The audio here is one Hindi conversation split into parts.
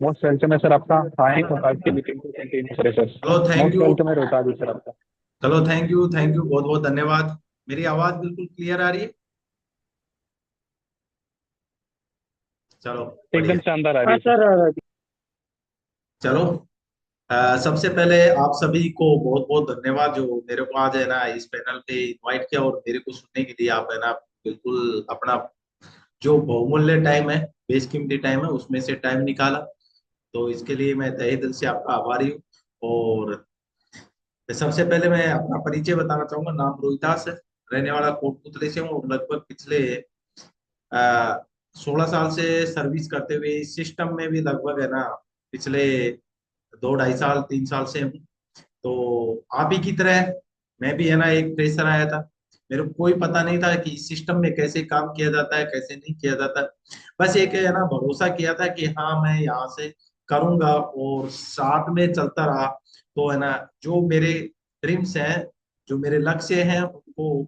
मोस्ट वेलकम है सर आपका। हाई होप आज की मीटिंग को कंटिन्यू करें सर। चलो थैंक मोस्ट यू। वेलकम है रोहिता जी सर आपका। चलो थैंक यू बहुत बहुत धन्यवाद। मेरी आवाज बिल्कुल क्लियर आ रही है। चलो एकदम बढ़िया। शानदार आ रही हाँ है सर। सर। चलो सबसे पहले आप सभी को बहुत बहुत धन्यवाद जो मेरे को आज है ना इस पैनल पे इनवाइट किया और मेरे को सुनने के लिए आप है ना बिल्कुल अपना जो बहुमूल्य टाइम है, बेशकीमती टाइम है, उसमें से टाइम निकाला। तो इसके लिए मैं तहे दिल से आपका आभारी हूँ। और सबसे पहले मैं अपना परिचय बताना चाहूंगा। नाम रोहितास है, रहने वाला कोटपुतली से हूँ और लगभग पिछले 16 साल से सर्विस करते हुए इस सिस्टम में भी लगभग है ना पिछले 2 ढाई साल 3 साल से हूँ। तो आप ही की तरह मैं भी है ना एक फ्रेशर आया था। मेरे को कोई पता नहीं था कि इस सिस्टम में कैसे काम किया जाता है, कैसे नहीं किया जाता। बस एक है ना भरोसा किया था कि हाँ मैं यहाँ से करूंगा और साथ में चलता रहा। तो है ना जो मेरे ड्रीम्स हैं, जो मेरे लक्ष्य हैं उनको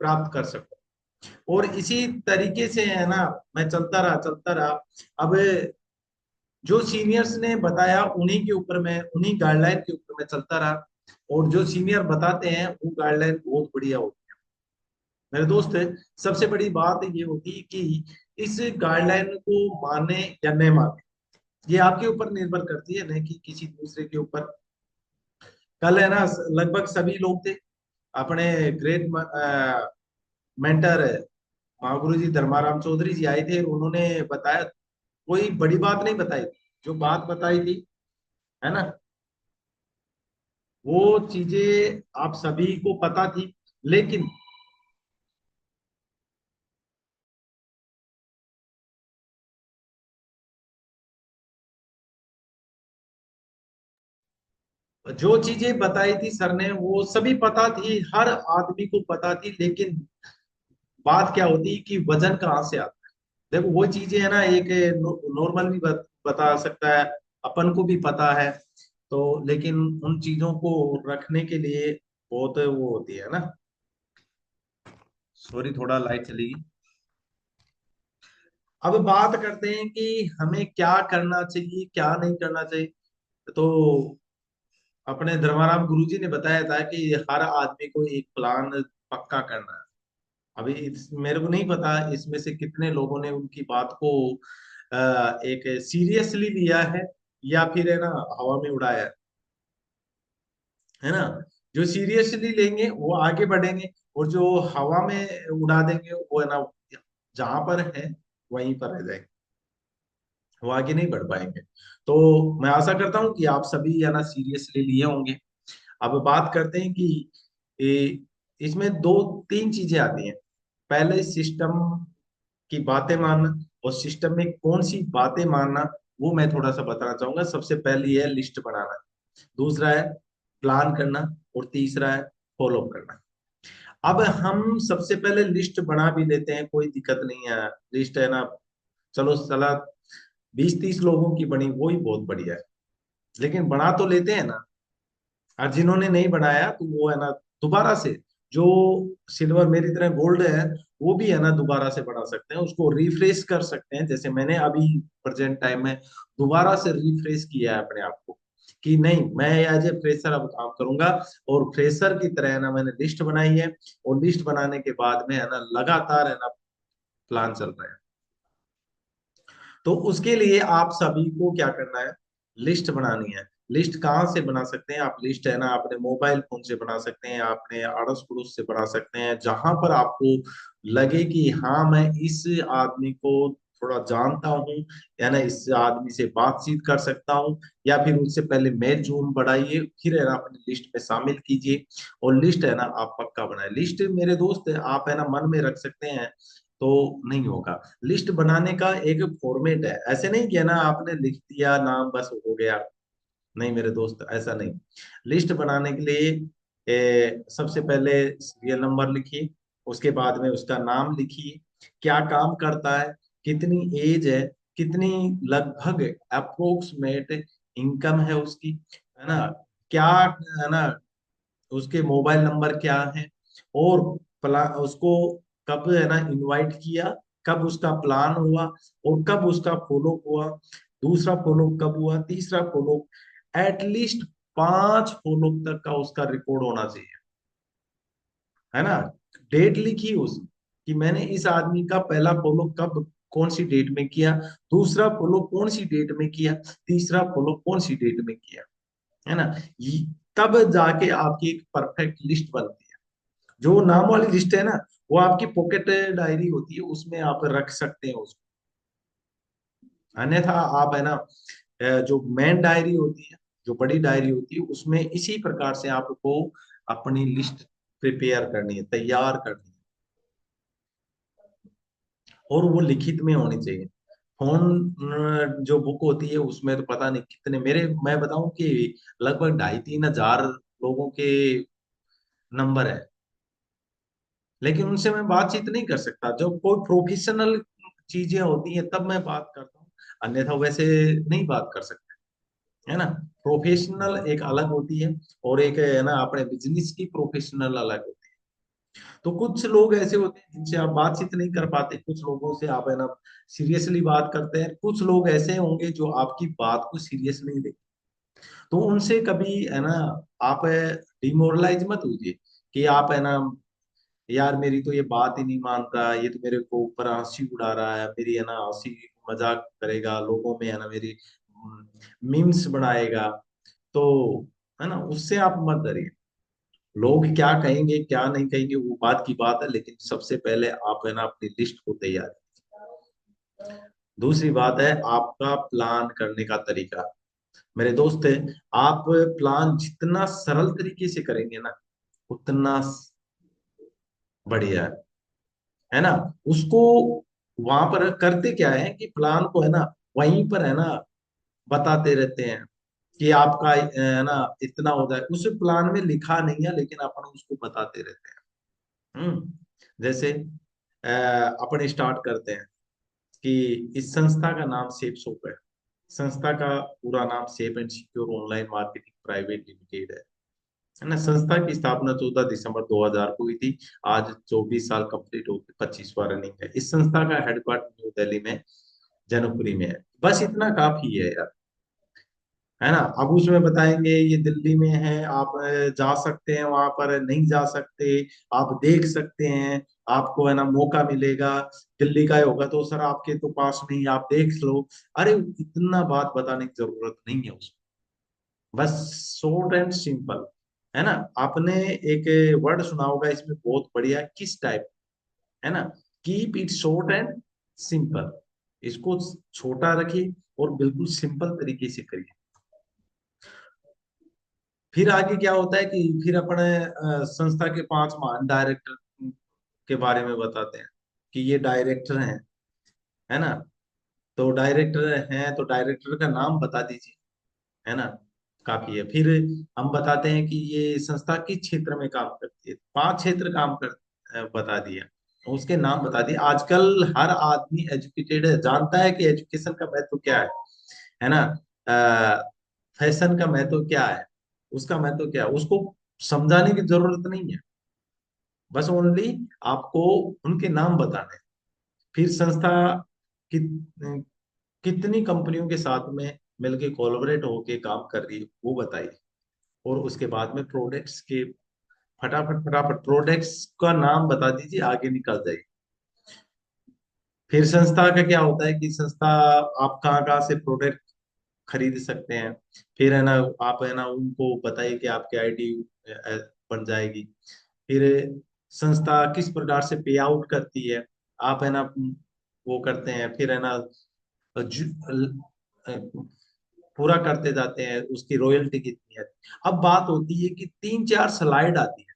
प्राप्त कर सकूं। और इसी तरीके से है ना मैं चलता रहा। अब जो सीनियर्स ने बताया उन्हीं के ऊपर मैं, उन्हीं गाइडलाइन के ऊपर मैं चलता रहा। और जो सीनियर बताते हैं वो गाइडलाइन बहुत बढ़िया होती है मेरे दोस्त। सबसे बड़ी बात ये होती है कि इस गाइडलाइन को माने या नहीं माने, ये आपके ऊपर निर्भर करती है, नहीं कि किसी दूसरे के ऊपर। कल है ना लगभग सभी लोग थे। अपने ग्रेट मेंटर महागुरु जी धर्माराम चौधरी जी आए थे, उन्होंने बताया। कोई बड़ी बात नहीं बताई, जो बात बताई थी है ना वो चीजें आप सभी को पता थी। लेकिन जो चीजें बताई थी सर ने वो सभी पता थी, हर आदमी को पता थी। लेकिन बात क्या होती है कि वजन कहाँ से आता है। देखो वो चीजें है ना एक नॉर्मल भी बता सकता है, अपन को भी पता है। तो लेकिन उन चीजों को रखने के लिए बहुत वो होती है ना। सॉरी थोड़ा लाइट चली गई। अब बात करते हैं कि हमें क्या करना चाहिए क्या नहीं करना चाहिए। तो अपने धर्माराम गुरुजी ने बताया था कि हर आदमी को एक प्लान पक्का करना है। अभी मेरे को नहीं पता इसमें से कितने लोगों ने उनकी बात को एक सीरियसली लिया है या फिर है ना हवा में उड़ाया है ना। जो सीरियसली लेंगे वो आगे बढ़ेंगे, और जो हवा में उड़ा देंगे वो है ना जहां पर है वहीं पर रह जाएंगे, वो आगे नहीं बढ़ पाएंगे। तो मैं आशा करता हूँ कि आप सभी है ना सीरियसली लिए होंगे। अब बात करते हैं कि इसमें दो तीन चीजें आती हैं। पहले सिस्टम की बातें मानना, और सिस्टम में कौन सी बातें मानना वो मैं थोड़ा सा बताना चाहूंगा। सबसे पहली है लिस्ट बनाना, दूसरा है प्लान करना, और तीसरा है फॉलो करना। अब हम सबसे पहले लिस्ट बना भी लेते हैं, कोई दिक्कत नहीं है। लिस्ट है ना, चलो सलाह 20-30 लोगों की बनी वो ही बहुत बढ़िया है। लेकिन बना तो लेते हैं ना। और जिन्होंने नहीं बनाया तो वो है ना दोबारा से, जो सिल्वर मेरी तरह गोल्ड है वो भी है ना दोबारा से बना सकते हैं, उसको रिफ्रेश कर सकते हैं। जैसे मैंने अभी प्रेजेंट टाइम में दोबारा से रिफ्रेश किया है अपने आप को कि नहीं मैं एज ए फ्रेशर अब काम करूंगा। और फ्रेशर की तरह है ना मैंने लिस्ट बनाई है, और लिस्ट बनाने के बाद में है ना लगातार है ना प्लान चल रहा है। तो उसके लिए आप सभी को क्या करना है, लिस्ट बनानी है। लिस्ट कहाँ से बना सकते हैं आप? लिस्ट है ना अपने मोबाइल फोन से बना सकते हैं, अपने अड़ोस पड़ोस से बना सकते हैं, जहां पर आपको लगे कि हाँ मैं इस आदमी को थोड़ा जानता हूँ, या ना इस आदमी से बातचीत कर सकता हूँ। या फिर उससे पहले मैं जूम बढ़ाइए, फिर है ना अपनी लिस्ट में शामिल कीजिए। और लिस्ट है ना आप पक्का बनाए। लिस्ट मेरे दोस्त आप है ना मन में रख सकते हैं तो नहीं होगा। लिस्ट बनाने का एक फॉर्मेट है, ऐसे नहीं किया ना आपने लिख दिया नाम बस हो गया। नहीं मेरे दोस्त ऐसा नहीं। लिस्ट बनाने के लिए सबसे पहले सीरियल नंबर लिखिए, उसके बाद में उसका नाम लिखिए, क्या काम करता है, कितनी एज है, कितनी लगभग अप्रोक्सीमेट इनकम है उसकी, है ना, क्या है ना उसके मोबाइल नंबर क्या है, और उसको कब है ना इनवाइट किया, कब उसका प्लान हुआ, और कब उसका फॉलो हुआ, दूसरा फॉलो कब हुआ, तीसरा फॉलो, एटलीस्ट 5 फॉलो तक का उसका रिकॉर्ड होना चाहिए, है ना। डेट लिखी उसने कि मैंने इस आदमी का पहला फॉलो कब, कौन सी डेट में किया, दूसरा फॉलो कौन सी डेट में किया, तीसरा फॉलो कौन सी डेट में किया, है ना। तब जाके आपकी एक परफेक्ट लिस्ट बनती है। जो नाम वाली लिस्ट है ना, वो आपकी पॉकेट डायरी होती है, उसमें आप रख सकते हैं उसको। अन्यथा आप, है ना, जो मेन डायरी होती है, जो बड़ी डायरी होती है, उसमें इसी प्रकार से आपको अपनी लिस्ट प्रिपेयर करनी है, तैयार करनी है, और वो लिखित में होनी चाहिए। फोन जो बुक होती है उसमें तो पता नहीं कितने, मेरे मैं बताऊं कि लगभग 2,500-3,000 लोगों के नंबर है, लेकिन उनसे मैं बातचीत नहीं कर सकता। जब कोई प्रोफेशनल चीजें होती हैं तब मैं बात करता हूँ, अन्यथा वैसे नहीं बात कर सकते, है ना। प्रोफेशनल एक अलग होती है, और एक है ना अपने बिजनेस की प्रोफेशनल अलग होती है। तो कुछ लोग ऐसे होते हैं जिनसे आप बातचीत नहीं कर पाते, कुछ लोगों से आप, है ना, सीरियसली बात करते हैं, कुछ लोग ऐसे होंगे जो आपकी बात को सीरियस नहीं लेते। तो उनसे कभी, है ना, आप डिमोरलाइज मत होइए कि आप, है ना, यार मेरी तो ये बात ही नहीं मानता, ये तो मेरे को ऊपर हंसी उड़ा रहा है, मेरी, है ना, हंसी मजाक करेगा लोगों में, है ना, मेरी मीम्स बनाएगा। तो, है ना, उससे आप मत डरिए। लोग क्या कहेंगे क्या नहीं कहेंगे वो बात की बात है, लेकिन सबसे पहले आप, है ना, अपनी लिस्ट को तैयार कीजिए। दूसरी बात है आपका प्लान करने का तरीका। मेरे दोस्त, आप प्लान जितना सरल तरीके से करेंगे ना, उतना बढ़िया है ना। उसको वहां पर करते क्या है कि प्लान को, है ना, वहीं पर, है ना, बताते रहते हैं कि आपका, है ना, इतना हो जाए। उस प्लान में लिखा नहीं है, लेकिन अपन उसको बताते रहते हैं। जैसे अपन स्टार्ट करते हैं कि इस संस्था का नाम सेफ सोप है, संस्था का पूरा नाम safe and secure online marketing private limited है ना। संस्था की स्थापना 14 दिसंबर 2000 को हुई थी। आज 24 साल कंप्लीट होकर 25वां रनिंग है। इस संस्था का हेडक्वार्टर न्यू दिल्ली में जनकपुरी में है। बस इतना काफी है यार, है ना। अब उसमें बताएंगे ये दिल्ली में है, आप जा सकते हैं वहां पर, नहीं जा सकते, आप देख सकते हैं, आपको, है ना, मौका मिलेगा। दिल्ली का ही होगा तो सर आपके तो पास नहीं, आप देख लो। अरे इतना बात बताने की जरूरत नहीं है उसको, बस शॉर्ट एंड सिंपल, है ना। आपने एक वर्ड सुना होगा इसमें बहुत बढ़िया, किस टाइप, है ना, keep it short and simple. इसको छोटा रखिए और बिल्कुल सिंपल तरीके से करिए। फिर आगे क्या होता है कि फिर अपने संस्था के 5 महान डायरेक्टर के बारे में बताते हैं कि ये डायरेक्टर हैं, है ना। तो डायरेक्टर हैं तो डायरेक्टर का नाम बता दीजिए, है ना, काफी है। फिर हम बताते हैं कि ये संस्था किस क्षेत्र में काम करती है, 5 क्षेत्र काम कर बता दिया, उसके नाम बता दिए। आजकल हर आदमी एजुकेटेड है, जानता है कि एजुकेशन का महत्व क्या है ना। फैशन का महत्व क्या है, उसका महत्व क्या है, उसको समझाने की जरूरत नहीं है। बस ओनली आपको उनके नाम बताने हैं। फिर संस्था कि, कितनी कंपनियों के साथ में मिलके कोलैबोरेट होके काम कर रही है वो बताइए। और उसके बाद में प्रोडक्ट्स के, फटाफट फटाफट प्रोडक्ट्स का नाम बता दीजिए, आगे निकल जाइए। फिर संस्था का क्या होता है कि संस्था, आप कहाँ कहाँ से प्रोडक्ट खरीद सकते हैं। फिर, है ना, आप, है ना, उनको बताइए कि आपकी आईडी बन जाएगी। फिर संस्था किस प्रकार से पे आउट करती है, आप, है ना, वो करते हैं। फिर, है ना, पूरा करते जाते हैं, उसकी रॉयल्टी कितनी है। अब बात होती है कि 3-4 स्लाइड आती है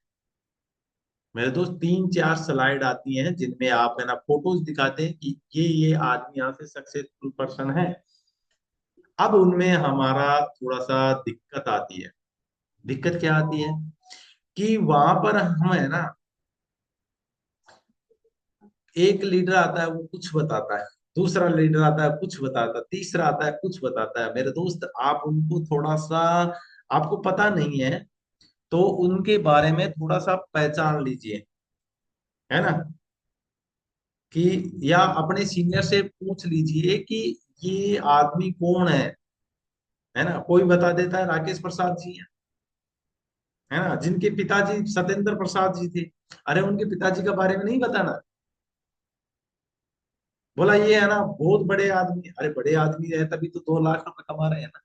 मेरे दोस्त, 3-4 स्लाइड आती हैं जिनमें आप, है ना, फोटोज दिखाते हैं कि ये आदमी यहाँ से सक्सेसफुल पर्सन है। अब उनमें हमारा थोड़ा सा दिक्कत आती है। दिक्कत क्या आती है कि वहां पर हम, है ना, एक लीडर आता है वो कुछ बताता है, दूसरा लीडर आता है कुछ बताता है, तीसरा आता है कुछ बताता है। मेरे दोस्त, आप उनको थोड़ा सा, आपको पता नहीं है तो उनके बारे में थोड़ा सा पहचान लीजिए, है ना। कि या अपने सीनियर से पूछ लीजिए कि ये आदमी कौन है ना, कोई बता देता है राकेश प्रसाद जी है ना, जिनके पिताजी सत्येंद्र प्रसाद जी थे। अरे उनके पिताजी के बारे में नहीं बताना, बोला ये है ना बहुत बड़े आदमी। अरे बड़े आदमी है तभी तो 2 लाख रुपए कमा रहे हैं ना।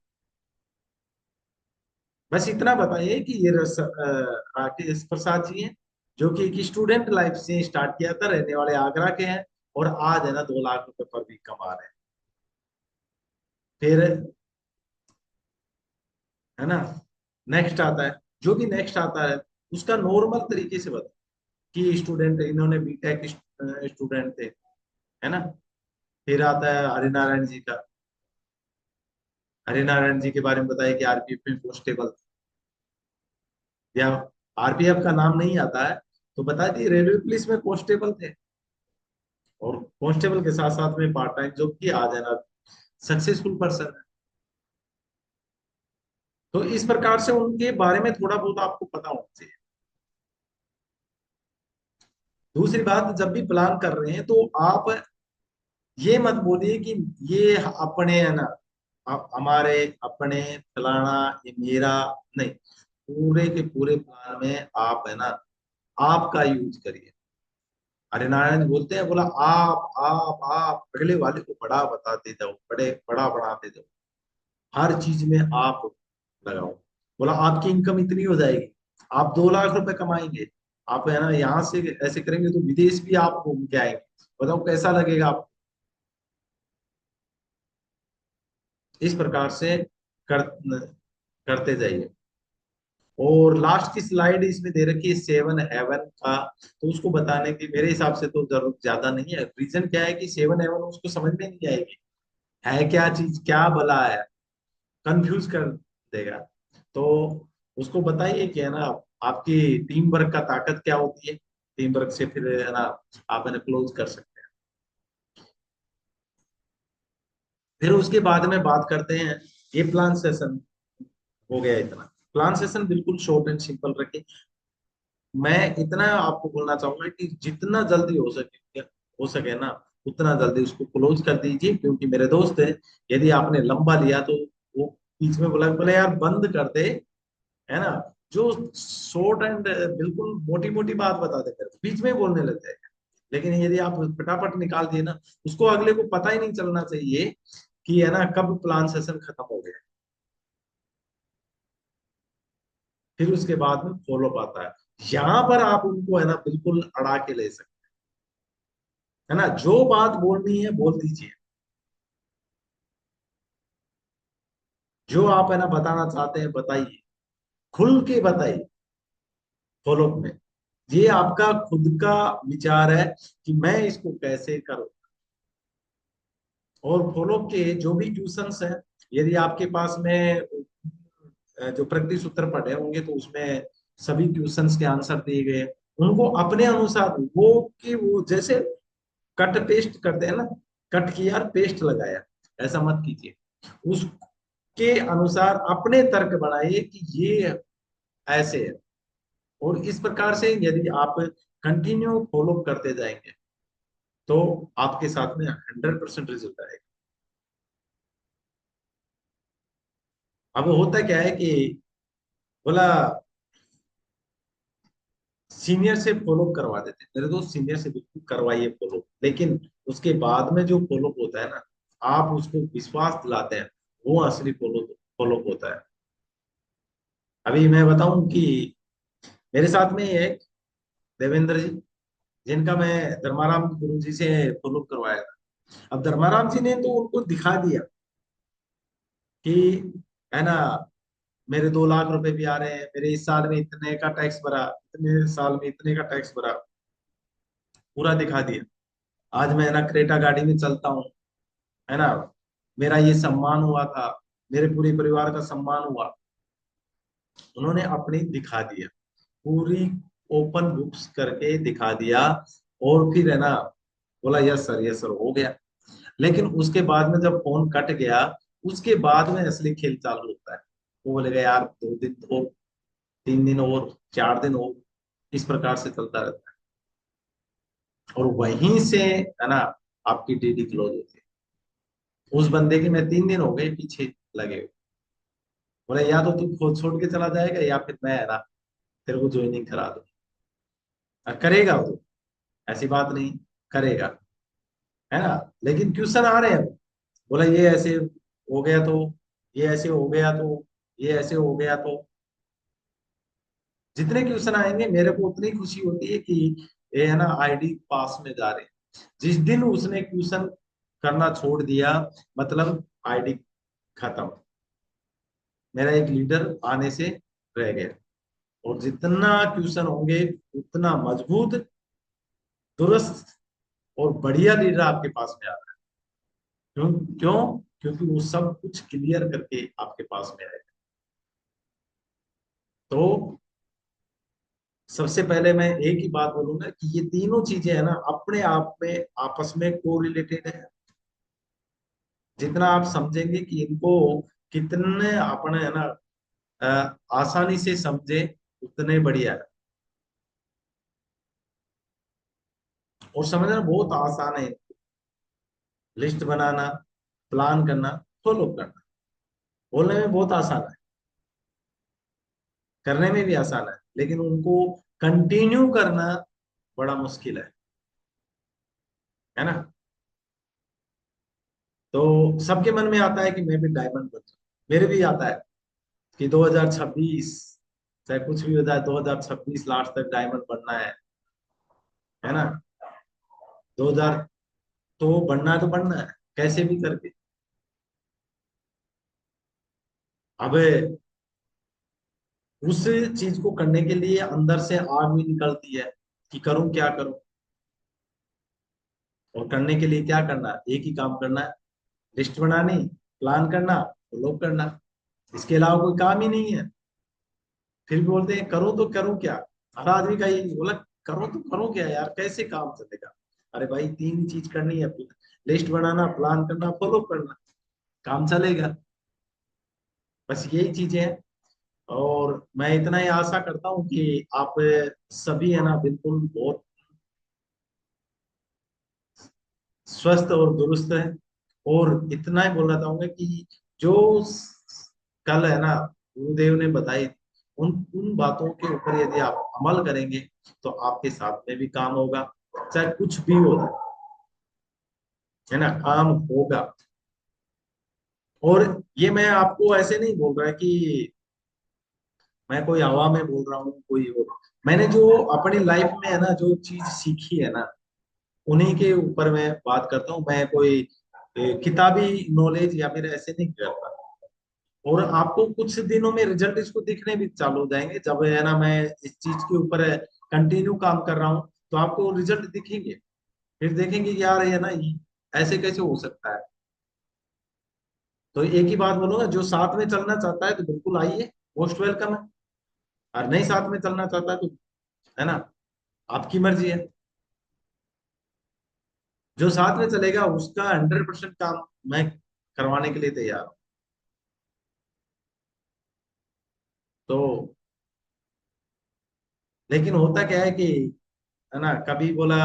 बस इतना बताइए कि ये राकेश प्रसाद जी हैं, जो कि एक स्टूडेंट लाइफ से स्टार्ट किया था, रहने वाले आगरा के हैं, और आज है ना 2 लाख रुपए पर भी कमा रहे हैं। फिर है ना, नेक्स्ट आता है, जो भी नेक्स्ट आता है उसका नॉर्मल तरीके से बता कि स्टूडेंट, इन्होंने बीटेक स्टूडेंट थे, है ना। फिर आता है हरिनारायण जी का। हरिनारायण जी के बारे में बताया कि आरपीएफ में कांस्टेबल, या आरपीएफ का नाम नहीं आता है तो बता दिए रेलवे पुलिस में कांस्टेबल थे, और कांस्टेबल के साथ साथ में पार्ट टाइम जॉब की, आज है ना सक्सेसफुल पर्सन है। तो इस प्रकार से उनके बारे में थोड़ा बहुत आपको पता होना चाहिए। दूसरी बात, जब भी प्लान कर रहे हैं तो आप ये मत बोलिए कि ये अपने है ना, हमारे अपने फलाना, ये मेरा नहीं। पूरे के पूरे प्लान में आप है ना आपका यूज करिए। अरे नारायण बोलते हैं, बोला आप पहले वाले को बड़ा बताते जाओ, बड़े बड़ा बढ़ाते जाओ, हर चीज में आप लगाओ। बोला आपकी इनकम इतनी हो जाएगी, आप 2 लाख रुपए कमाएंगे, आप है ना यहाँ से ऐसे करेंगे तो विदेश भी आप घूम के आएंगे, बताओ कैसा लगेगा आप। इस प्रकार से कर, करते जाइए। और लास्ट की स्लाइड इसमें दे रखी है 7 हेवन का, तो उसको बताने की मेरे हिसाब से तो जरूरत ज्यादा नहीं है। रीजन क्या है कि 7 हेवन उसको समझ में नहीं आएगी, है क्या चीज, क्या भला है, कंफ्यूज कर देगा। तो उसको बताइए कि है ना आपकी टीम वर्क का ताकत क्या होती है, टीम वर्क से फिर है ना आप है ना क्लोज कर सकते हैं। फिर उसके बाद में बात करते हैं, ये प्लान सेशन हो गया इतना। प्लान सेशन बिल्कुल शॉर्ट एंड सिंपल रखे। मैं इतना आपको बोलना चाहूंगा कि जितना जल्दी हो सके ना, उतना जल्दी उसको क्लोज कर दीजिए, क्योंकि मेरे दोस्त है, यदि आपने लंबा लिया तो वो बीच में बोला बोले यार बंद कर दे, है ना, जो शॉर्ट एंड बिल्कुल मोटी मोटी बात बता दे बीच में ही बोलने लग जाएगा। लेकिन यदि आप फटाफट निकाल दिए ना, उसको अगले को पता ही नहीं चलना चाहिए कि है ना कब प्लान सेशन खत्म हो गया। फिर उसके बाद में फॉलो अप आता है, यहाँ पर आप उनको है ना बिल्कुल अड़ा के ले सकते है ना, जो बात बोलनी है बोल दीजिए, जो आप है ना बताना चाहते हैं बताइए, खुल के बताइए। फॉलोअप में ये आपका खुद का विचार है कि मैं इसको कैसे करूं। और फॉलोअप के जो भी क्वेश्चंस हैं, यदि आपके पास में जो प्रैक्टिस उत्तर पढ़े होंगे तो उसमें सभी क्वेश्चंस के आंसर दिए गए, उनको अपने अनुसार वो जैसे कट पेस्ट करते हैं ना, कट किया और पेस्ट लगाया, ऐसा मत कीजिए। उसके अनुसार अपने तर्क बनाइए कि ये ऐसे है। और इस प्रकार से यदि आप कंटिन्यू फॉलो करते जाएंगे तो आपके साथ में 100% रिजल्ट आएगा। अब होता क्या है कि बोला सीनियर से फॉलो करवा देते हैं, मेरे दोस्त सीनियर से बिल्कुल करवाइए फॉलो, लेकिन उसके बाद में जो फॉलो होता है ना, आप उसको विश्वास दिलाते हैं, वो असली फॉलो होता है। अभी मैं बताऊं कि मेरे साथ में एक देवेंद्र जी, जिनका मैं धर्माराम गुरु जी से फॉलो करवाया था। अब धर्माराम जी ने तो उनको दिखा दिया कि है ना मेरे 2 लाख रुपए भी आ रहे हैं, मेरे इस साल में इतने का टैक्स भरा, इतने साल में इतने का टैक्स भरा, पूरा दिखा दिया। आज मैं है ना क्रेटा गाड़ी में चलता हूँ, है ना, मेरा ये सम्मान हुआ था, मेरे पूरे परिवार का सम्मान हुआ। उन्होंने अपनी दिखा दिया, पूरी ओपन बुक्स करके दिखा दिया। और फिर है ना बोला यस सर हो गया। लेकिन उसके बाद में जब फोन कट गया, उसके बाद में असली खेल चालू होता है। वो बोलेगा यार 2 दिन और, 3 दिन और, 4 दिन और, इस प्रकार से चलता रहता है। और वहीं से है ना आपकी डीडी क्लोज होती है। उस बंदे के मैं 3 दिन हो गए पीछे लगे हुए। बोले या तो तू खुद छोड़ के चला जाएगा या फिर मैं है ना तेरे को ज्वाइनिंग करा दूँ। और करेगा वो, ऐसी बात नहीं, करेगा, है ना। लेकिन क्वेश्चन आ रहे हैं, बोला ये ऐसे हो गया तो, ये ऐसे हो गया तो, ये ऐसे हो गया तो। जितने क्वेश्चन आएंगे मेरे को उतनी खुशी होती है कि ये है ना आईडी पास में जा रहे हैं। जिस दिन उसने क्वेश्चन करना छोड़ दिया, मतलब आईडी खत्म, मेरा एक लीडर आने से रह गया। और जितना क्वेश्चन होंगे उतना मजबूत, दुरुस्त और बढ़िया लीडर आपके पास में आ रहा है। क्यों? क्यों? क्योंकि वो सब कुछ क्लियर करके आपके पास में आएगा। तो सबसे पहले मैं एक ही बात बोलूंगा कि ये तीनों चीजें है ना अपने आप में आपस में कोरिलेटेड है। जितना आप समझेंगे कि इनको कितने अपने है ना आसानी से समझे, उतने बढ़िया है। और समझना बहुत आसान है। लिस्ट बनाना, प्लान करना, फॉलो करना, बोलने में बहुत आसान है, करने में भी आसान है, लेकिन उनको कंटिन्यू करना बड़ा मुश्किल है ना। तो सबके मन में आता है कि मैं भी डायमंड बन जाऊं। मेरे भी आता है कि 2026 चाहे कुछ भी हो जाए, 2026 लास्ट तक डायमंड बनना है ना। 2000 तो बनना है, तो बनना है कैसे भी करके। अब उस चीज को करने के लिए अंदर से आग भी निकलती है कि करूं क्या करूं। और करने के लिए क्या करना है? एक ही काम करना है, लिस्ट बनानी, प्लान करना, फॉलो करना। इसके अलावा कोई काम ही नहीं है। फिर भी बोलते हैं करो तो करूं क्या। हर आदमी का यही बोला, करो तो करो क्या यार, कैसे काम चलेगा। अरे भाई तीन चीज करनी है, लिस्ट बनाना, प्लान करना, फॉलो करना, काम चलेगा। बस यही चीजें हैं। और मैं इतना ही आशा करता हूँ कि आप सभी है ना बिल्कुल बहुत स्वस्थ और दुरुस्त है। और इतना ही बोलना चाहूंगा कि जो कल है ना गुरुदेव ने बताई, उन उन बातों के ऊपर यदि आप अमल करेंगे तो आपके साथ में भी काम होगा, चाहे कुछ भी हो जाए, है ना, काम होगा। और ये मैं आपको ऐसे नहीं बोल रहा कि मैं कोई हवा में बोल रहा हूँ कोई और। मैंने जो अपनी लाइफ में है ना जो चीज सीखी है ना, उन्हीं के ऊपर मैं बात करता हूँ। मैं कोई किताबी नॉलेज या फिर ऐसे नहीं करता। और आपको कुछ दिनों में रिजल्ट इसको दिखने भी चालू हो जाएंगे, जब है ना मैं इस चीज के ऊपर कंटिन्यू काम कर रहा हूँ तो आपको रिजल्ट दिखेंगे। फिर देखेंगे कि यार ये ना ऐसे कैसे हो सकता है। तो एक ही बात बोलूंगा, जो साथ में चलना चाहता है तो बिल्कुल आइए, मोस्ट वेलकम है। और नहीं साथ में चलना चाहता है तो है ना आपकी मर्जी है। जो साथ में चलेगा उसका 100% काम मैं करवाने के लिए तैयार हूँ। तो लेकिन होता क्या है कि है ना कभी बोला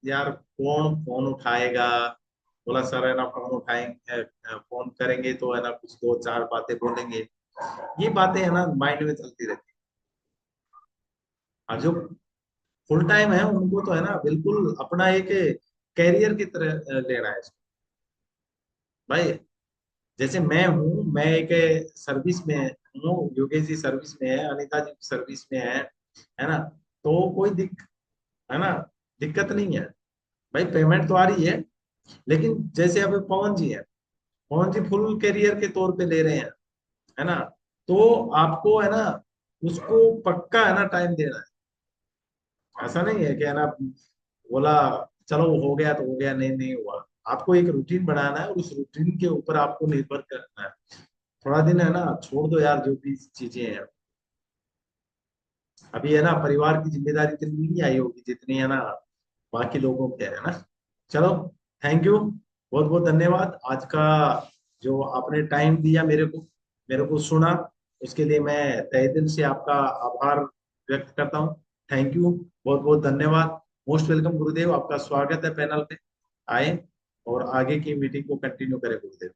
यार कौन फोन उठाएगा। बोला सर है ना फोन उठाएंगे, फोन करेंगे तो है ना कुछ दो चार बातें बोलेंगे। ये बातें है ना माइंड में चलती रहती है। और जो फुल टाइम है उनको तो है ना बिल्कुल अपना एक कैरियर की तरह लेना है इसको। भाई जैसे मैं हूँ, मैं एक सर्विस में हूँ, योगेश जी सर्विस में है, अनिता जी सर्विस में है ना। तो कोई है ना दिक्कत नहीं है। भाई पेमेंट तो आ रही है, लेकिन जैसे अब पवन जी है, पवन जी फुल करियर के तौर पे ले रहे हैं, है ना। तो आपको है ना उसको पक्का है ना टाइम देना है। ऐसा नहीं है कि है ना बोला चलो हो गया तो हो गया, नहीं नहीं हुआ। आपको एक रूटीन बनाना है और उस रूटीन के ऊपर आपको निर्भर करना है। थोड़ा दिन है ना छोड़ दो यार जो भी चीजें हैं। अभी है ना परिवार की जिम्मेदारी तो नहीं आई होगी जितनी है ना बाकी लोगों के, है ना। चलो, थैंक यू, बहुत बहुत धन्यवाद आज का जो आपने टाइम दिया मेरे को सुना। उसके लिए मैं तहे दिल से आपका आभार व्यक्त करता हूँ। थैंक यू, बहुत बहुत धन्यवाद। मोस्ट वेलकम गुरुदेव, आपका स्वागत है पैनल पे, आए। और आगे की मीटिंग को कंटिन्यू करें गुरुदेव।